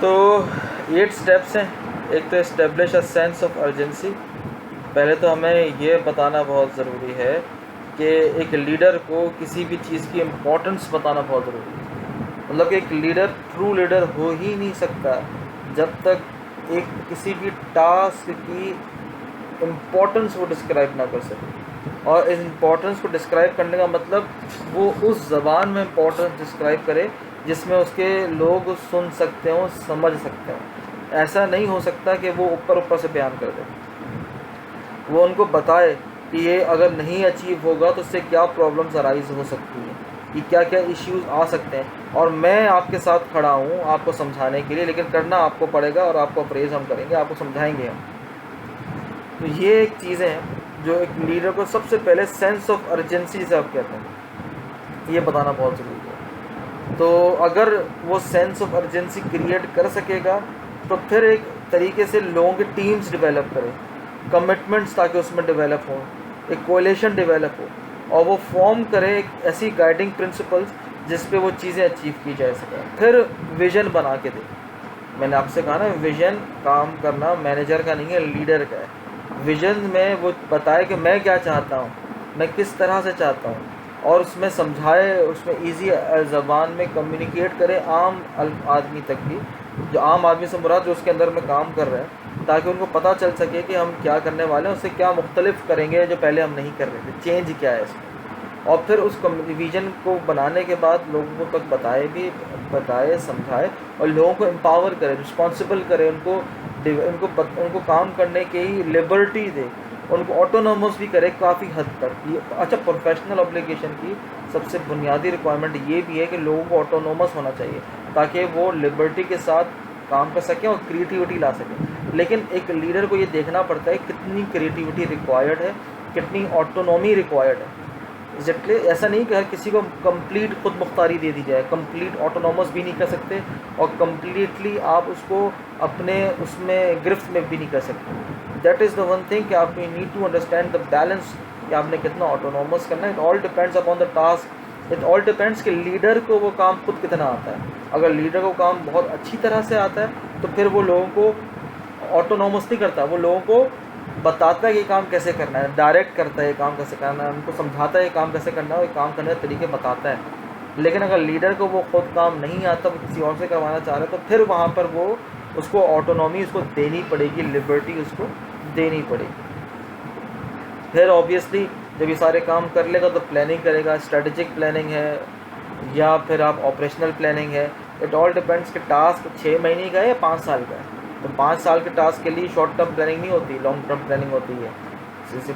तो 8 स्टेप्स हैं। एक तो establish a sense of urgency. पहले तो हमें ये बताना बहुत ज़रूरी है कि एक लीडर को किसी भी चीज़ की इम्पोर्टेंस बताना बहुत ज़रूरी है। मतलब कि एक लीडर ट्रू लीडर हो ही नहीं सकता जब तक एक किसी भी टास्क की इम्पोर्टेंस वो डिस्क्राइब ना कर सके। और इस इम्पोर्टेंस को डिस्क्राइब करने का मतलब वो उस ज़बान में इम्पोर्टेंस डिस्क्राइब करे जिसमें उसके लोग सुन सकते हों, समझ सकते हों। ऐसा नहीं हो सकता कि वो ऊपर ऊपर से बयान कर दे। वो उनको बताए कि ये अगर नहीं अचीव होगा तो उससे क्या प्रॉब्लम्स अराइज हो सकती हैं, कि क्या क्या इश्यूज आ सकते हैं, और मैं आपके साथ खड़ा हूँ आपको समझाने के लिए, लेकिन करना आपको पड़ेगा और आपको अप्रेज हम करेंगे, आपको समझाएंगे हम। तो ये एक चीज़ें हैं जो एक लीडर को सबसे पहले सेंस ऑफ अर्जेंसी जिसे आप कहते हैं, ये बताना बहुत ज़रूरी है। तो अगर वो सेंस ऑफ अर्जेंसी क्रिएट कर सकेगा तो फिर एक तरीके से लोगों की टीम्स डेवलप करे, कमिटमेंट्स ताकि उसमें डेवलप हो, एक कोएलिशन डेवलप हो, और वो फॉर्म करे एक ऐसी गाइडिंग प्रिंसिपल्स जिस पे वो चीज़ें अचीव की जा सकें। फिर विज़न बना के दे। मैंने आपसे कहा ना, विज़न काम करना मैनेजर का नहीं है, लीडर का है। विज़न में वो बताए कि मैं क्या चाहता हूँ, मैं किस तरह से चाहता हूँ, और उसमें समझाए, उसमें इजी ज़बान में कम्युनिकेट करे आम आदमी तक भी, जो आम आदमी से मुराद जो उसके अंदर में काम कर रहे हैं, ताकि उनको पता चल सके कि हम क्या करने वाले हैं, उससे क्या मुख्तलिफ करेंगे जो पहले हम नहीं कर रहे थे, चेंज क्या है इसमें। और फिर उस विज़न को बनाने के बाद लोगों तक बताए, समझाए, और लोगों को एम्पावर करे, रिस्पॉन्सिबल करे, उनको काम करने की लिबर्टी दे, उनको ऑटोनोमस भी करे काफ़ी हद तक। ये अच्छा, प्रोफेशनल ऑब्लिगेशन की सबसे बुनियादी रिक्वायरमेंट ये भी है कि लोगों को ऑटोनोमस होना चाहिए ताकि वो लिबर्टी के साथ काम कर सकें और क्रिएटिविटी ला सकें। लेकिन एक लीडर को ये देखना पड़ता है कितनी क्रिएटिविटी रिक्वायर्ड है, कितनी ऑटोनॉमी रिक्वायर्ड है। एग्जैक्टली ऐसा नहीं कि हर किसी को कंप्लीट खुद मुख्तारी दे दी जाए, कंप्लीट ऑटोनॉमस भी नहीं कर सकते, और कम्प्लीटली आप उसको अपने उसमें गिरफ्त में भी नहीं कर सकते। That is the one thing कि आप need to understand the balance कि आपने कितना ऑटोनॉमस करना है। It all depends upon the task, it all depends कि लीडर को वो काम खुद कितना आता है। अगर लीडर को काम बहुत अच्छी तरह से आता है तो फिर वो लोगों को ऑटोनॉमस नहीं करता, वो लोगों को बताता है कि काम कैसे करना है, डायरेक्ट करता है ये काम कैसे करना है, उनको समझाता है ये काम कैसे करना है, और काम करने के तरीके बताता है। लेकिन अगर लीडर को वो खुद काम नहीं आता, वो किसी और से करवाना चाह रहा है, तो फिर वहाँ पर वो उसको ऑटोनॉमी उसको देनी पड़ेगी, लिबर्टी उसको देनी पड़ेगी। फिर ऑब्वियसली जब ये सारे काम कर लेगा तो प्लानिंग करेगा, स्ट्रेटेजिक प्लानिंग है या फिर आप ऑपरेशनल प्लानिंग है। इट ऑल डिपेंड्स कि टास्क 6 महीने का है या 5 साल का है। तो 5 साल के टास्क के लिए शॉर्ट टर्म प्लानिंग नहीं होती, लॉन्ग टर्म प्लानिंग होती है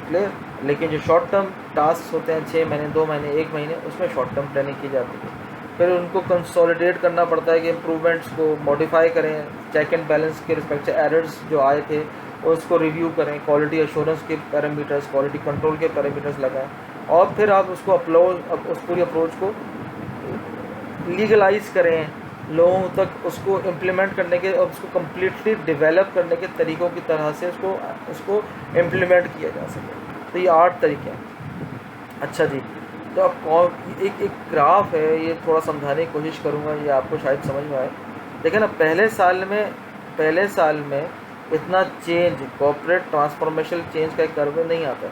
क्लियर। लेकिन जो शॉर्ट टर्म टास्क होते हैं 6 महीने, 2 महीने, 1 महीने, उसमें शॉर्ट टर्म प्लानिंग की जाती है। फिर उनको कंसोलिडेट करना पड़ता है कि इम्प्रूवमेंट्स को मॉडिफाई करें, चेक एंड बैलेंस के रिस्पेक्ट से एरर्स जो आए थे उसको रिव्यू करें, क्वालिटी एश्योरेंस के पैरामीटर्स, क्वालिटी कंट्रोल के पैरामीटर्स लगाएं, और फिर आप उसको उस पूरी अप्रोच को लीगलाइज करें, लोगों तक उसको इम्प्लीमेंट करने के और उसको कम्प्लीटली डेवलप करने के तरीक़ों की तरह से उसको इम्प्लीमेंट किया जा सके। तो ये 8 तरीके हैं। अच्छा जी, तो अब एक ग्राफ है, ये थोड़ा समझाने की कोशिश करूँगा, ये आपको शायद समझ में आए। देखिए ना, पहले साल में इतना चेंज, कॉर्पोरेट ट्रांसफॉर्मेशनल चेंज का एक कर्व नहीं आता।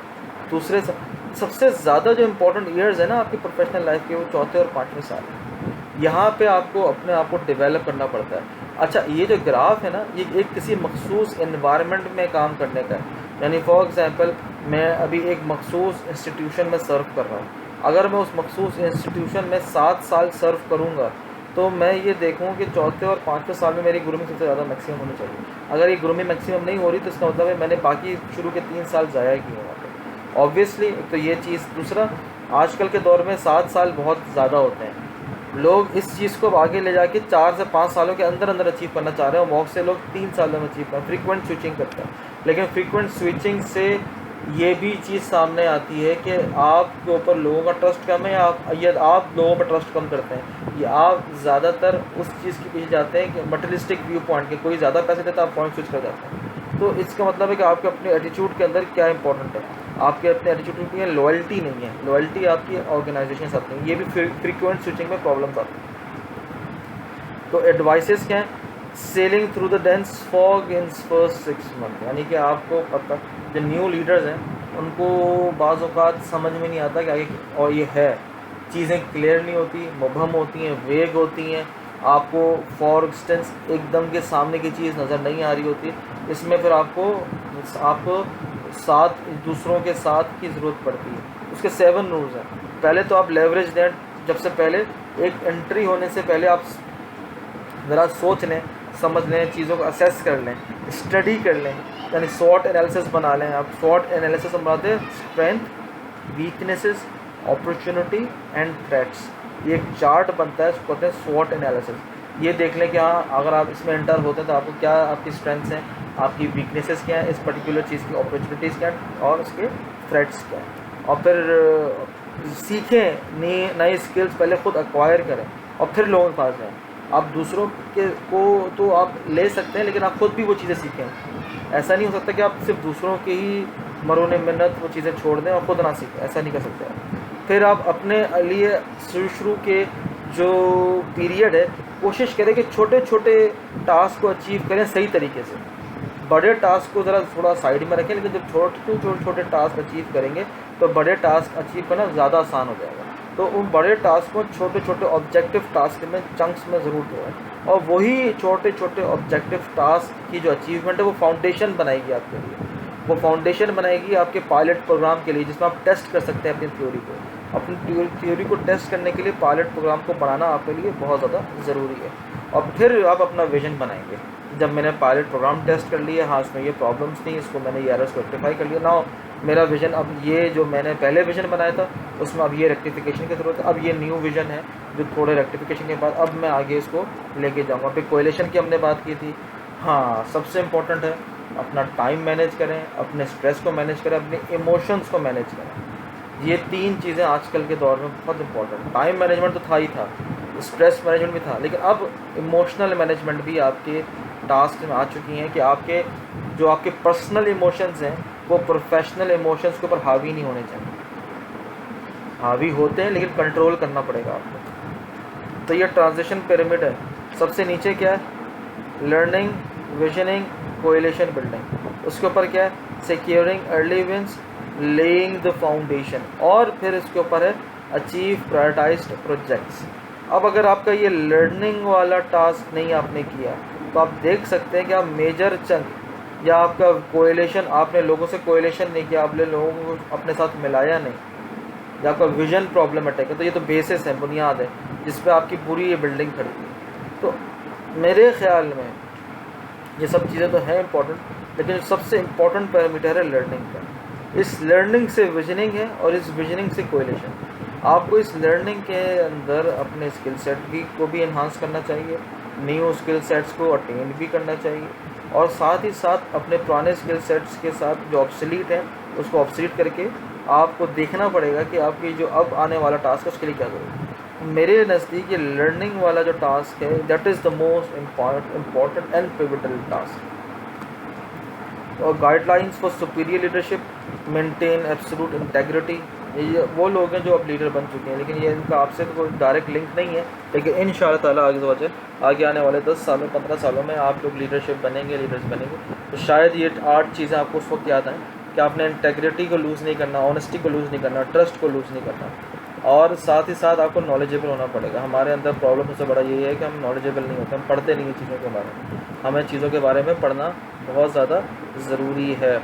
दूसरे सबसे ज़्यादा जो इम्पोर्टेंट ईयर्स है ना आपकी प्रोफेशनल लाइफ के, वो चौथे और 5वें साल है। यहाँ पे आपको अपने आप को डेवलप करना पड़ता है। अच्छा, ये जो ग्राफ है ना, ये एक किसी मखसूस एनवायरनमेंट में काम करने का है। यानी फॉर एग्जांपल मैं अभी एक मखसूस इंस्टीट्यूशन में सर्व कर रहा हूँ। अगर मैं उस मखसूस इंस्टीट्यूशन में 7 साल सर्व करूँगा तो मैं ये देखूँ कि चौथे और 5वें साल में मेरी ग्रूमिंग सबसे ज़्यादा मैक्सिमम होनी चाहिए। अगर ये ग्रूमिंग मैक्सिमम नहीं हो रही तो इसका मतलब है मैंने बाकी शुरू के 3 साल ज़ाया किए वहाँ पर। ऑब्वियसली तो ये चीज़। दूसरा, आजकल के दौर में 7 साल बहुत ज़्यादा होते हैं। लोग इस चीज़ को आगे ले जाके 4 से 5 सालों के अंदर अचीव करना चाह रहे हैं, और बहुत से लोग 3 सालों में अचीव कर फ्रीक्वेंट स्विचिंग करते हैं। लेकिन फ्रीक्वेंट स्विचिंग से ये भी चीज़ सामने आती है कि आपके ऊपर लोगों का ट्रस्ट कम है, या आप लोगों पर ट्रस्ट कम करते हैं, या आप ज़्यादातर उस चीज़ के पीछे जाते हैं कि मटेरियलिस्टिक व्यू पॉइंट के, कोई ज़्यादा पैसे देता है आप पॉइंट स्विच कर जाते हैं। तो इसका मतलब है कि आपके अपने एटीट्यूड के अंदर क्या इंपॉर्टेंट है, आपके अपने एटीट्यूड की लॉयल्टी नहीं है, लॉयल्टी आपकी ऑर्गेनाइजेशन से आती है। ये भी फ्रीक्वेंट स्विचिंग में प्रॉब्लम्स आती हैं। तो एडवाइसेस क्या हैं? Selling through the dense fog in first 6 month, यानी कि आपको पता, जो न्यू लीडर्स हैं उनको बाज़ औक़ात समझ में नहीं आता कि आगे और ये है, चीज़ें क्लियर नहीं होती, मुबहम होती हैं, वेग होती हैं, आपको फॉर इंस्टेंस एकदम के सामने की चीज़ नज़र नहीं आ रही होती। इसमें फिर आपको साथ दूसरों के साथ की ज़रूरत पड़ती है। उसके 7 रूल्स हैं। पहले तो आप लेवरेज दें, जब से पहले एक एंट्री होने से पहले आप ज़रा सोच लें, समझ लें, चीज़ों को असेस कर लें, स्टडी कर लें, यानी शॉर्ट एनालिसिस बना लें। आप शॉर्ट एनालिसिस हम बनाते हैं strength, weaknesses, opportunity and threats. ये एक चार्ट बनता है, इसको कहते हैं स्वॉट एनालिसिस। ये देख लें कि हाँ, अगर आप इसमें एंटर होते हैं तो आपको क्या आपकी स्ट्रेंथ्स हैं, आपकी वीकनेसेस क्या हैं, इस पर्टिकुलर चीज़ की अपॉर्चुनिटीज़ क्या हैं और उसके थ्रेट्स क्या हैं। और फिर सीखें, नई स्किल्स पहले ख़ुद एक्वायर करें और फिर लोगों के पास जाएँ। आप दूसरों के को तो आप ले सकते हैं, लेकिन आप ख़ुद भी वो चीज़ें सीखें। ऐसा नहीं हो सकता कि आप सिर्फ दूसरों के ही मरोने मिन्नत वो चीज़ें छोड़ दें और ख़ुद ना सीखें, ऐसा नहीं कर सकते आप। फिर आप अपने लिए शुरू के जो पीरियड है, कोशिश करें कि छोटे छोटे टास्क को अचीव करें सही तरीके से। बड़े टास्क को ज़रा थोड़ा साइड में रखें, लेकिन जब छोटे टास्क अचीव करेंगे तो बड़े टास्क अचीव करना ज़्यादा आसान हो जाएगा। तो उन बड़े टास्क को छोटे छोटे ऑब्जेक्टिव टास्क में, चंक्स में ज़रूर करें, और वही छोटे छोटे ऑब्जेक्टिव टास्क की जो अचीवमेंट है वो फाउंडेशन बनाएगी आपके लिए। वो फाउंडेशन बनाएगी आपके पायलट प्रोग्राम के लिए, जिसमें आप टेस्ट कर सकते हैं अपनी थ्योरी को। अपनी थ्योरी को टेस्ट करने के लिए पायलट प्रोग्राम को बनाना आपके लिए बहुत ज़्यादा ज़रूरी है। और फिर आप अपना विज़न बनाएंगे। जब मैंने पायलट प्रोग्राम टेस्ट कर लिया, हाँ उसमें ये प्रॉब्लम्स थी, इसको मैंने ये एरर्स को रेक्टिफाई कर लिया, ना मेरा विज़न अब ये जो मैंने पहले विज़न बनाया था उसमें अब ये रेक्टिफिकेशन की ज़रूरत है। अब ये न्यू विज़न है जो थोड़े रेक्टिफिकेशन के बाद अब मैं आगे इसको लेके जाऊँगा। फिर कोएलेशन की हमने बात की थी। हाँ, सबसे इम्पोर्टेंट है अपना टाइम मैनेज करें, अपने स्ट्रेस को मैनेज करें, अपने इमोशंस को मैनेज करें। ये 3 चीज़ें आजकल के दौर में बहुत इंपॉर्टेंट। टाइम मैनेजमेंट तो था ही था, स्ट्रेस मैनेजमेंट भी था, लेकिन अब इमोशनल मैनेजमेंट भी आपके टास्क में आ चुकी हैं कि आपके जो आपके पर्सनल इमोशंस हैं वो प्रोफेशनल इमोशंस के ऊपर हावी नहीं होने चाहिए। हावी होते हैं लेकिन कंट्रोल करना पड़ेगा आपको। तो ये ट्रांजिशन पिरामिड है। सबसे नीचे क्या है? Learning, visioning, coalition, building. उसके ऊपर क्या है? Securing early wins, laying the foundation, और फिर इसके ऊपर है अचीव प्रायोरिटाइज्ड प्रोजेक्ट्स। अब अगर आपका ये लर्निंग वाला टास्क नहीं आपने किया तो आप देख सकते हैं कि आप मेजर चंक, या आपका कोएलेशन, आपने लोगों से कोएलेशन नहीं किया, आपने लोगों को अपने साथ मिलाया नहीं, या आपका विजन प्रॉब्लमेटिक है, तो ये तो बेसिस है, बुनियाद है जिस पे आपकी पूरी ये बिल्डिंग खड़ी है। तो मेरे ख्याल में ये सब चीज़ें तो हैं इम्पोर्टेंट, लेकिन सबसे इम्पोर्टेंट पैरामीटर है लर्निंग का। इस लर्निंग से विजनिंग है और इस विजनिंग से कोएलेशन। आपको इस लर्निंग के अंदर अपने स्किल सेट को भी इन्हांस करना चाहिए, न्यू स्किल सेट्स को अटेन भी करना चाहिए, और साथ ही साथ अपने पुराने स्किल सेट्स के साथ जो ऑब्सोलीट है उसको ऑब्सोलीट करके आपको देखना पड़ेगा कि आपकी जो अब आने वाला टास्क है उसके लिए क्या करोगे। मेरे नज़दीक ये लर्निंग वाला जो टास्क है, that is the most important and pivotal task. और guidelines for superior leadership, maintain absolute integrity. ये वो लोग हैं जो अब लीडर बन चुके हैं, लेकिन ये इनका आपसे तो कोई डायरेक्ट लिंक नहीं है, लेकिन इंशाअल्लाह ताला आगे आने वाले 10 सालों 15 सालों में आप लोग लीडरशिप बनेंगे, लीडर्स बनेंगे। तो शायद ये 8 चीज़ें आपको उस वक्त याद आएँ कि आपने इंटेग्रिटी को लूज़ नहीं करना, ऑनेस्टी को लूज़ नहीं करना, ट्रस्ट को लूज़ नहीं करना, और साथ ही साथ आपको नॉलेजेबल होना पड़ेगा। हमारे अंदर प्रॉब्लम सबसे बड़ा यही है कि हम नॉलेजेबल नहीं होते, हम पढ़ते नहीं हैं चीज़ों के बारे में। हमें चीज़ों के बारे में पढ़ना बहुत ज़्यादा ज़रूरी है,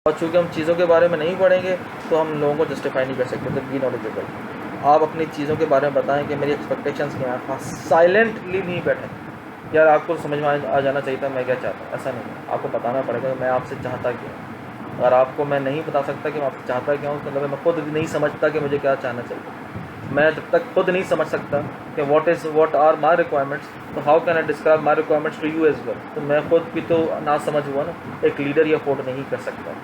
और चूँकि हम चीज़ों के बारे में नहीं पढ़ेंगे तो हम लोगों को जस्टिफाई नहीं कर सकते। तो बी नॉलेजेबल। आप अपनी चीज़ों के बारे में बताएं कि मेरी एक्सपेक्टेशंस क्या हैं। हाँ, साइलेंटली नहीं बैठें यार, आपको समझ में आ जाना चाहिए था मैं क्या चाहता हूँ, ऐसा नहीं है। आपको बताना पड़ेगा मैं आपसे चाहता क्या हूँ। अगर आपको मैं नहीं बता सकता कि मैं आपसे चाहता क्या हूँ, मतलब मैं खुद नहीं समझता कि मुझे क्या चाहना चाहिए। मैं जब तक खुद नहीं समझ सकता कि व्हाट आर माई रिक्वायरमेंट्स, तो how can I describe my requirements to you as well. तो मैं खुद भी तो ना समझ हुआ ना, एक लीडर ये अफोर्ड नहीं कर सकता।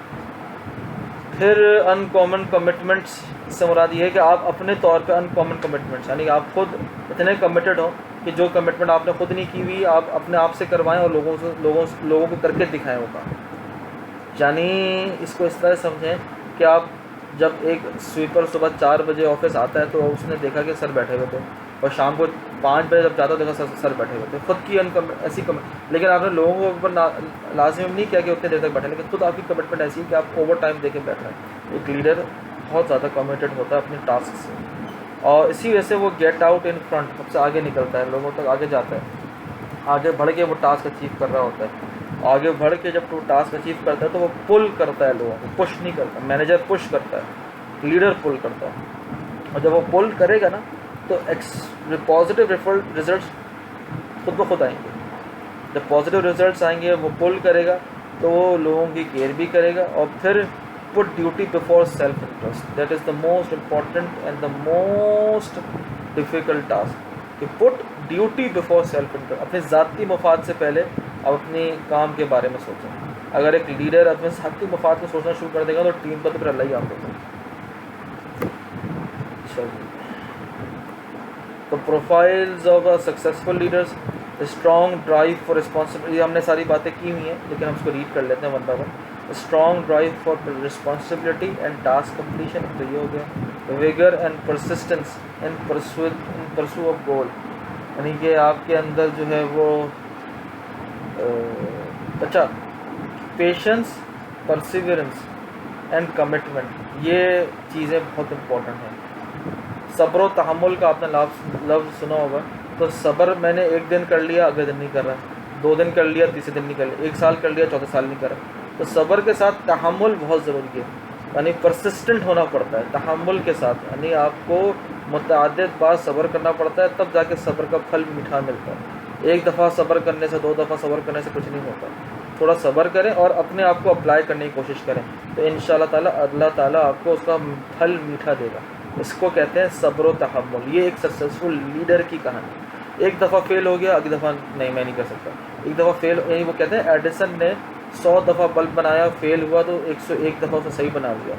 फिर अनकॉमन कमिटमेंट्स से मुराद ये है कि आप अपने तौर पे अनकॉमन कमिटमेंट्स, यानी आप खुद इतने कमिटेड हो कि जो कमिटमेंट आपने खुद नहीं की हुई आप अपने आप से करवाएं और लोगों को करके दिखाएं वो काम। यानी इसको इस तरह समझें कि आप जब एक स्वीपर सुबह 4 बजे ऑफिस आता है तो उसने देखा कि सर बैठे हुए थे, और शाम को 5 बजे जब जाता देखा सर बैठे होते, खुद की ऐसी लेकिन आपने लोगों के ऊपर लाजिम नहीं किया कि उतनी देर तक बैठे, लेकिन खुद आपकी कमिटमेंट ऐसी है कि आप ओवर टाइम दे के बैठ रहे हैं। एक लीडर बहुत ज़्यादा कमिटेड होता है अपने टास्क से, और इसी वजह से वो गेट आउट इन फ्रंट, सबसे आगे निकलता है, लोगों तक आगे जाता है, आगे बढ़ के वो टास्क अचीव कर रहा होता है। आगे बढ़ के जब वो टास्क अचीव करता है तो वो पुल करता है लोगों को, पुश नहीं करता। मैनेजर पुश करता है, लीडर पुल करता है। और जब वो पुल करेगा ना तो पॉजिटिव रिजल्ट्स खुद ब खुद आएंगे। जब पॉजिटिव रिजल्ट्स आएंगे, वो पुल करेगा तो वो लोगों की केयर भी करेगा। और फिर put duty before self interest, that is the most important and the most difficult task, कि put duty before self interest. अपने ज़ाती मफाद से पहले अब अपने काम के बारे में सोचें। अगर एक लीडर अपने ज़ाती मफाद को सोचना शुरू कर देगा तो टीम का तो फिर अल्लाह ही आप होगा। चलिए, तो profiles of a successful leaders, strong drive for responsibility, हमने सारी बातें की हुई हैं लेकिन हम उसको रीड कर लेते हैं one by one. Strong drive for responsibility and task completion, तो ये हो गया। Vigour and persistence in pursuit of goal, यानी कि आपके अंदर जो है वो अच्छा, पेशेंस, परसिवरेंस एंड कमिटमेंट, ये चीज़ें बहुत इम्पोर्टेंट हैं। सब्र व तहम्मुल का आपने लफ्ज़ सुना होगा। तो सब्र मैंने एक दिन कर लिया, अगले दिन नहीं कर रहा, 2 दिन कर लिया, तीसरे दिन नहीं कर लिया, 1 साल कर लिया, चौथे साल नहीं कर रहा। तो सब्र के साथ तहम्मुल बहुत ज़रूरी है, यानी परसिस्टेंट होना पड़ता है तहम्मुल के साथ, यानी आपको मुतअद्दिद बार सब्र करना पड़ता है, तब जाके सब्र का फल मीठा मिलता है। एक दफ़ा सब्र करने से, 2 दफ़ा सब्र करने से कुछ नहीं होता। थोड़ा सब्र करें और अपने आप को अप्लाई करने की कोशिश करें, तो इंशाअल्लाह ताला अल्लाह ताला आपको उसका फल मीठा देगा। इसको कहते हैं सब्र व तहम्मुल। ये एक सक्सेसफुल लीडर की कहानी। एक दफ़ा फेल हो गया, अगली दफ़ा नहीं, मैं नहीं कर सकता। एक दफ़ा फेल, यही वो कहते हैं एडिसन ने 100 दफ़ा बल्ब बनाया, फेल हुआ तो 101 दफ़ा उसे सही बना लिया।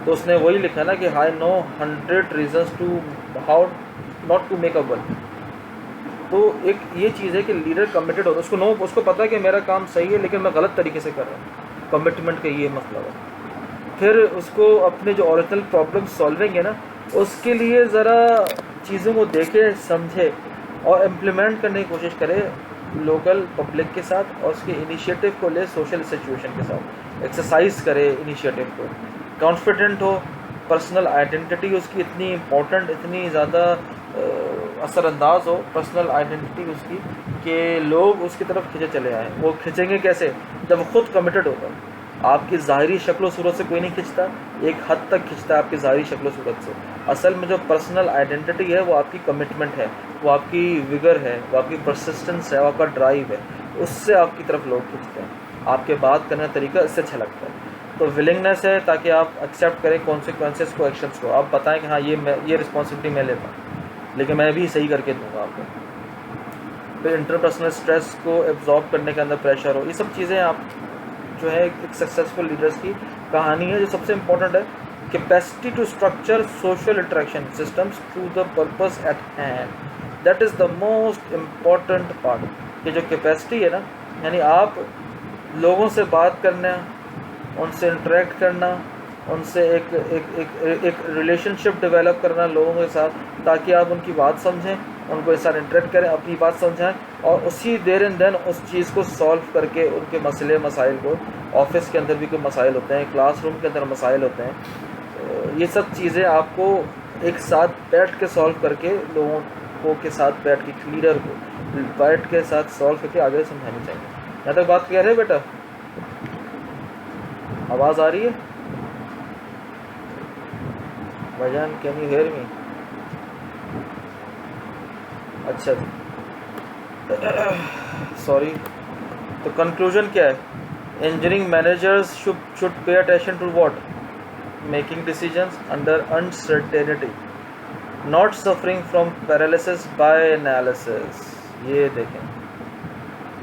तो उसने वही लिखा ना कि I know 100 reasons to how not to make a bulb. तो एक ये चीज़ है कि लीडर कमिटेड होता है, उसको पता है कि मेरा काम सही है लेकिन मैं गलत तरीके से कर रहा हूँ। कमिटमेंट का ये मतलब है। फिर उसको अपने जो ओरिजिनल प्रॉब्लम सॉल्विंग है ना, उसके लिए ज़रा चीज़ों को देखे, समझे और इम्प्लीमेंट करने की कोशिश करे लोकल पब्लिक के साथ, और उसके इनिशिएटिव को ले सोशल सिचुएशन के साथ, एक्सरसाइज करे इनिशिएटिव को, कॉन्फिडेंट हो, पर्सनल आइडेंटिटी उसकी इतनी इम्पोर्टेंट, इतनी ज़्यादा असरअंदाज हो पर्सनल आइडेंटिटी उसकी, कि लोग उसकी तरफ खिंचे चले आए। वो खिंचेंगे कैसे? जब वो खुद कमिटेड होगा। आपकी ज़ाहिरी शक्ल सूरत से कोई नहीं खिंचता, एक हद तक खिंचता है आपकी ज़ाहिरी शक्ल सूरत से। असल में जो पर्सनल आइडेंटिटी है वो आपकी कमिटमेंट है, वो आपकी विगर है, वो आपकी परसिस्टेंस है, वो आपका ड्राइव है, उससे आपकी तरफ लोग खिंचते हैं। आपके बात करने का तरीका इससे अच्छा लगता है। तो विलिंगनेस है ताकि आप एक्सेप्ट करें कॉन्सिक्वेंसेस को, एक्शंस को। आप बताएं कि हाँ ये रिस्पॉन्सिबिलिटी मैं लेता हूँ, लेकिन मैं भी सही करके दूँगा आपको। फिर इंटरपर्सनल स्ट्रेस को एब्जॉर्ब करने के अंदर प्रेशर हो, ये सब चीज़ें आप जो है एक सक्सेसफुल लीडर्स की कहानी है। जो सबसे इम्पोर्टेंट है, capacity to structure social interaction systems to the purpose at hand, that is the most important part. ये जो कैपेसिटी है ना, यानी आप लोगों से बात करना, उनसे इंटरेक्ट करना, उनसे एक रिलेशनशिप डेवलप करना लोगों के साथ, ताकि आप उनकी बात समझें, उनको इस साथ इंटरेक्ट करें, अपनी बात समझाएं, और उसी देर एंड देन उस चीज़ को सॉल्व करके उनके मसले मसाइल को, ऑफिस के अंदर भी कोई मसाइल होते हैं, क्लासरूम के अंदर मसाइल होते हैं, तो ये सब चीज़ें आपको एक साथ बैठ के सॉल्व करके, लोगों को के साथ बैठ के, लीडर को बैठ के साथ सॉल्व करके आगे समझानी चाहिए। यहाँ तक बात क्लियर है बेटा? आवाज़ आ रही है भाईजान? Can you hear me? अच्छा, सॉरी। तो कंक्लूजन क्या है? Engineering managers should pay attention to what? Making decisions under uncertainty, not suffering from paralysis by analysis. ये देखें,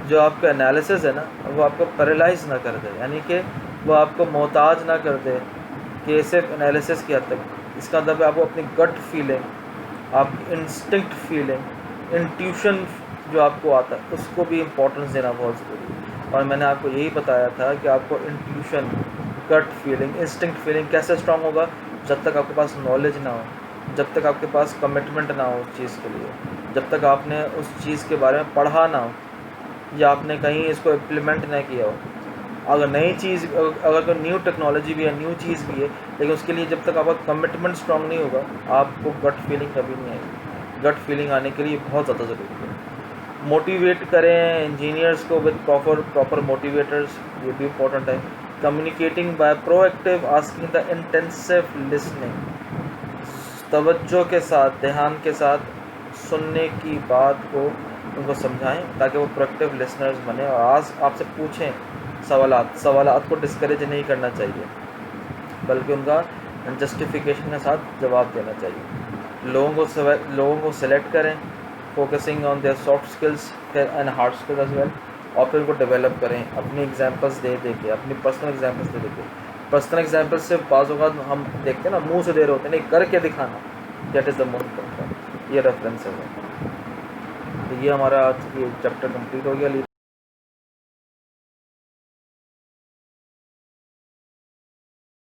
जो आपका एनालिसिस है ना, वो आपको पैरालाइज ना कर दे, यानी कि वो आपको मोहताज ना कर दे कि सिर्फ एनालिसिस की हद तक। इसका मतलब आपको अपनी गट फीलिंग, आपकी इंस्टिंक्ट फीलिंग, इंट्यूशन जो आपको आता है, उसको भी इम्पोर्टेंस देना बहुत ज़रूरी है। और मैंने आपको यही बताया था कि आपको intuition, gut feeling, instinct feeling कैसे स्ट्रॉन्ग होगा? जब तक आपके पास नॉलेज ना हो। जब तक आपके पास कमिटमेंट ना हो उस चीज़ के लिए, जब तक आपने उस चीज़ के बारे में पढ़ा ना हो या आपने कहीं इसको इम्प्लीमेंट ना किया हो। अगर नई चीज़, अगर कोई न्यू टेक्नोलॉजी भी है, न्यू चीज़ भी है, लेकिन उसके लिए जब तक आपका कमिटमेंट स्ट्रांग नहीं होगा, आपको गट फीलिंग कभी नहीं आएगी। गट फीलिंग आने के लिए बहुत ज़्यादा ज़रूरी है। मोटिवेट करें इंजीनियर्स को विद प्रॉपर मोटिवेटर्स, ये भी इम्पोर्टेंट है। Communicating by proactive asking the intensive listening, तवज्जो के साथ, ध्यान के साथ सुनने की बात को उनको समझाएं ताकि वो प्रोएक्टिव लिसनर्स बने और आज आपसे पूछें सवालात को डिस्करेज नहीं करना चाहिए, बल्कि उनका जस्टिफिकेशन के साथ जवाब देना चाहिए। लोगों को सेलेक्ट करें, focusing on their soft skills and hard skills as well, और फिर उनको डेवलप करें अपनी एग्जांपल्स दे के, अपनी पर्सनल एग्जांपल्स दे के। पर्सनल एग्जांपल्स से बाज़ औक़ात हम देखते हैं ना, मुंह से दे रहे होते हैं, नहीं करके दिखाना, that is the most important. ये रेफरेंस है। तो ये हमारा आज ये चैप्टर कंप्लीट हो गया।